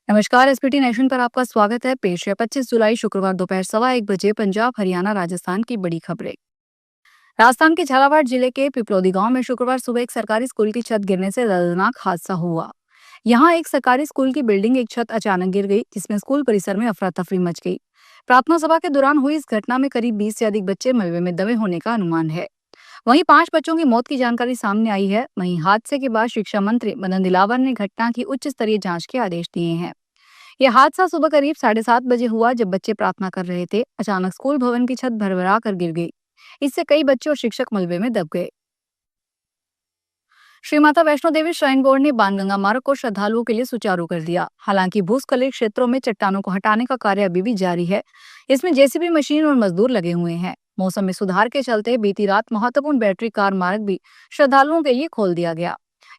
नमस्कार। SPT nation पर आपका स्वागत है। पेश है 25 जुलाई शुक्रवार दोपहर 1:15 पंजाब हरियाणा राजस्थान की बड़ी खबरें। राजस्थान के झालावाड़ जिले के पिपलोदी गांव में शुक्रवार सुबह एक सरकारी स्कूल की छत गिरने से दर्दनाक हादसा हुआ। यहां एक सरकारी स्कूल की बिल्डिंग एक छत अचानक गिर गई, जिसमें स्कूल परिसर में अफरा तफरी मच गई। प्रार्थना सभा के दौरान हुई इस घटना में करीब 20 से अधिक बच्चे मलबे में दबे होने का अनुमान है। वहीं 5 बच्चों की मौत की जानकारी सामने आई है। वहीं हादसे के बाद शिक्षा मंत्री मदन दिलावर ने घटना की उच्च स्तरीय जांच के आदेश दिए हैं। यह हादसा सुबह करीब 7:30 बजे हुआ, जब बच्चे प्रार्थना कर रहे थे। अचानक स्कूल भवन की छत भरभरा कर गिर गई। इससे कई बच्चे और शिक्षक मलबे में दब गए। श्री माता वैष्णो देवी श्राइन बोर्ड ने बाणगंगा मार्ग को श्रद्धालुओं के लिए सुचारू कर दिया। हालांकि भूस्खलित क्षेत्रों में चट्टानों को हटाने का कार्य अभी भी जारी है। इसमें जेसीबी मशीन और मजदूर लगे हुए हैं। मौसम में सुधार के चलते बीती रात महत्वपूर्ण बैटरी कार मार्ग भी श्रद्धालुओं के लिए खोल दिया गया,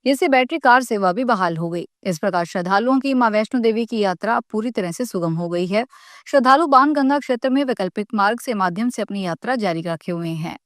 जिससे बैटरी कार सेवा भी बहाल हो गई। इस प्रकार श्रद्धालुओं की मां वैष्णो देवी की यात्रा अब पूरी तरह से सुगम हो गई है। श्रद्धालु बाणगंगा क्षेत्र में वैकल्पिक मार्ग से माध्यम से अपनी यात्रा जारी रखे हुए हैं।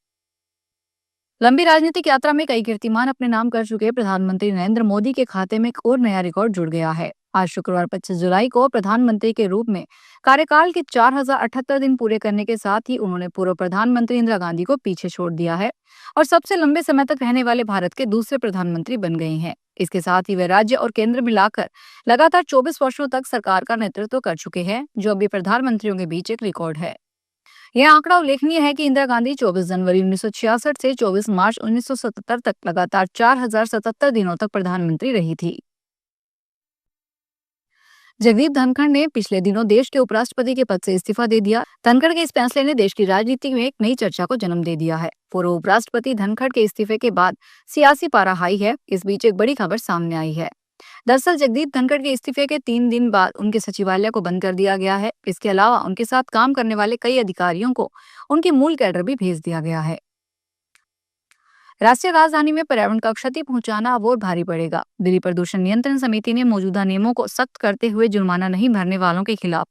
लंबी राजनीतिक यात्रा में कई कीर्तिमान अपने नाम कर चुके प्रधानमंत्री नरेंद्र मोदी के खाते में एक और नया रिकॉर्ड जुड़ गया है। आज शुक्रवार 25 जुलाई को प्रधानमंत्री के रूप में कार्यकाल के 4078 दिन पूरे करने के साथ ही उन्होंने पूर्व प्रधानमंत्री इंदिरा गांधी को पीछे छोड़ दिया है और सबसे लंबे समय तक रहने वाले भारत के दूसरे प्रधानमंत्री बन गए हैं। इसके साथ ही वे राज्य और केंद्र मिलाकर लगातार 24 वर्षों तक सरकार का नेतृत्व कर चुके हैं, जो अभी प्रधानमंत्रियों के बीच एक रिकॉर्ड है। यह आंकड़ा उल्लेखनीय है कि इंदिरा गांधी 24 जनवरी 1966 से 24 मार्च 1977 तक लगातार 4077 दिनों तक प्रधानमंत्री रही थी। जगदीप धनखड़ ने पिछले दिनों देश के उपराष्ट्रपति के पद से इस्तीफा दे दिया। धनखड़ के इस फैसले ने देश की राजनीति में एक नई चर्चा को जन्म दे दिया है। पूर्व उपराष्ट्रपति धनखड़ के इस्तीफे के बाद सियासी पारा हाई है। इस बीच एक बड़ी खबर सामने आई है। दरअसल जगदीप धनखड़ के इस्तीफे के 3 दिन बाद उनके सचिवालय को बंद कर दिया गया है। इसके अलावा उनके साथ काम करने वाले कई अधिकारियों को उनकी मूल कैडर भी भेज दिया गया है। राष्ट्रीय राजधानी में पर्यावरण का क्षति पहुंचाना अब और भारी पड़ेगा। दिल्ली प्रदूषण नियंत्रण समिति ने मौजूदा नियमों को सख्त करते हुए जुर्माना नहीं भरने वालों के खिलाफ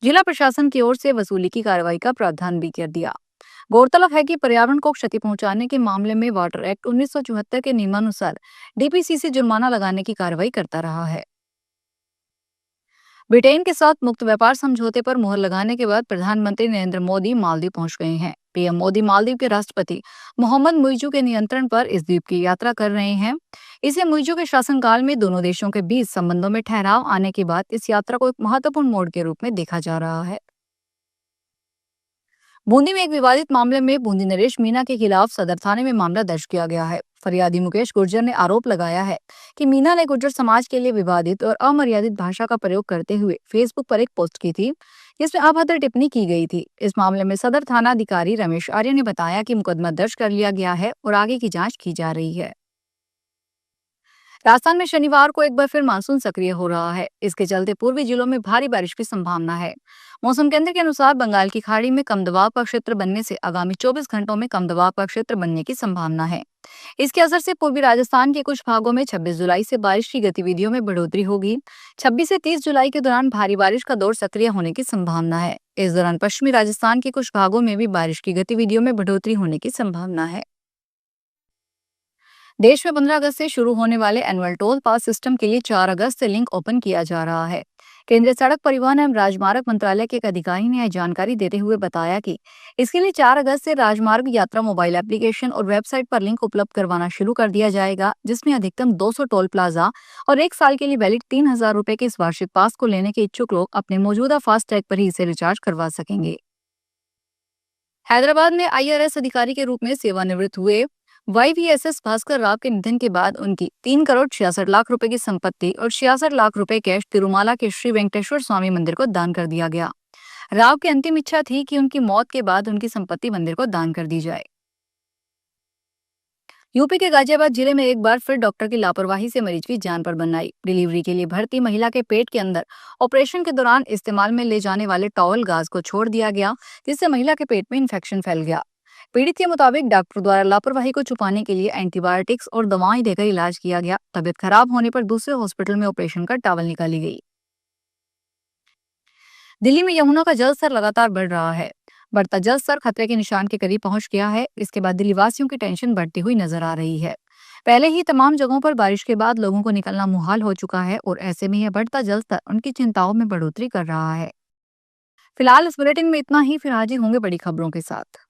जिला प्रशासन की ओर से वसूली की कार्रवाई का प्रावधान भी कर दिया। गौरतलब है कि पर्यावरण को क्षति पहुंचाने के मामले में वाटर एक्ट 1974 के नियमानुसार डीपीसीसी जुर्माना लगाने की कार्रवाई करता रहा है। ब्रिटेन के साथ मुक्त व्यापार समझौते पर मुहर लगाने के बाद प्रधानमंत्री नरेंद्र मोदी मालदीव पहुंच गए हैं। पीएम मोदी मालदीव के राष्ट्रपति मोहम्मद मुइजू के नियंत्रण पर इस द्वीप की यात्रा कर रहे हैं। इसे मुइजू के शासनकाल में दोनों देशों के बीच संबंधों में ठहराव आने के बाद इस यात्रा को एक महत्वपूर्ण मोड़ के रूप में देखा जा रहा है। बूंदी में एक विवादित मामले में बूंदी नरेश मीणा के खिलाफ सदर थाने में मामला दर्ज किया गया है। फरियादी मुकेश गुर्जर ने आरोप लगाया है कि मीणा ने गुर्जर समाज के लिए विवादित और अमर्यादित भाषा का प्रयोग करते हुए फेसबुक पर एक पोस्ट की थी, जिसमें अभद्र टिप्पणी की गई थी। इस मामले में सदर थाना अधिकारी रमेश आर्य ने बताया कि मुकदमा दर्ज कर लिया गया है और आगे की जांच की जा रही है। राजस्थान में शनिवार को एक बार फिर मानसून सक्रिय हो रहा है। इसके चलते पूर्वी जिलों में भारी बारिश की संभावना है। मौसम केंद्र के अनुसार बंगाल की खाड़ी में कम दबाव का क्षेत्र बनने से आगामी 24 घंटों में कम दबाव का क्षेत्र बनने की संभावना है। इसके असर से पूर्वी राजस्थान के कुछ भागों में 26 जुलाई से बारिश की गतिविधियों में बढ़ोतरी होगी। 26 से 30 जुलाई के दौरान भारी बारिश का दौर सक्रिय होने की संभावना है। इस दौरान पश्चिमी राजस्थान के कुछ भागों में भी बारिश की गतिविधियों में बढ़ोतरी होने की संभावना है। देश में 15 अगस्त से शुरू होने वाले एनुअल टोल पास सिस्टम के लिए 4 अगस्त से लिंक ओपन किया जा रहा है। केंद्रीय सड़क परिवहन एवं राजमार्ग मंत्रालय के एक अधिकारी ने यह जानकारी देते हुए बताया कि इसके लिए 4 अगस्त से राजमार्ग यात्रा मोबाइल एप्लीकेशन और वेबसाइट पर लिंक उपलब्ध करवाना शुरू कर दिया जाएगा, जिसमें अधिकतम 200 टोल प्लाजा और 1 साल के लिए वैलिड 3000 रुपए के इस वार्षिक पास को लेने के इच्छुक लोग अपने मौजूदा फास्टैग पर ही इसे रिचार्ज करवा सकेंगे। हैदराबाद में आईआरएस अधिकारी के रूप में सेवानिवृत्त हुए वाईवीएसएस भास्कर राव के निधन के बाद उनकी 3 करोड़ 66 लाख रुपए की संपत्ति और 66 लाख रुपए कैश तिरुमाला के श्री वेंकटेश्वर स्वामी मंदिर को दान कर दिया गया। राव की अंतिम इच्छा थी कि उनकी मौत के बाद उनकी संपत्ति मंदिर को दान कर दी जाए। यूपी के गाजियाबाद जिले में एक बार फिर डॉक्टर की लापरवाही से मरीज की जान पर बन आई। डिलीवरी के लिए भर्ती महिला के पेट के अंदर ऑपरेशन के दौरान इस्तेमाल में ले जाने वाले टॉवल गाज को छोड़ दिया गया, जिससे महिला के पेट में इन्फेक्शन फैल गया। पीड़ित के मुताबिक डॉक्टर द्वारा लापरवाही को छुपाने के लिए एंटीबायोटिक्स और दवाएं देकर इलाज किया गया। तबीयत खराब होने पर दूसरे हॉस्पिटल में ऑपरेशन कर टॉवल निकाली गई। दिल्ली में यमुना का जल स्तर लगातार बढ़ रहा है। बढ़ता जल स्तर खतरे के निशान के करीब पहुंच गया है। इसके बाद दिल्ली वासियों की टेंशन बढ़ती हुई नजर आ रही है। पहले ही तमाम जगहों पर बारिश के बाद लोगों को निकलना मुहाल हो चुका है और ऐसे में यह बढ़ता जल स्तर उनकी चिंताओं में बढ़ोतरी कर रहा है। फिलहाल इस बुलेटिन में इतना ही, फिर हाजिर होंगे बड़ी खबरों के साथ।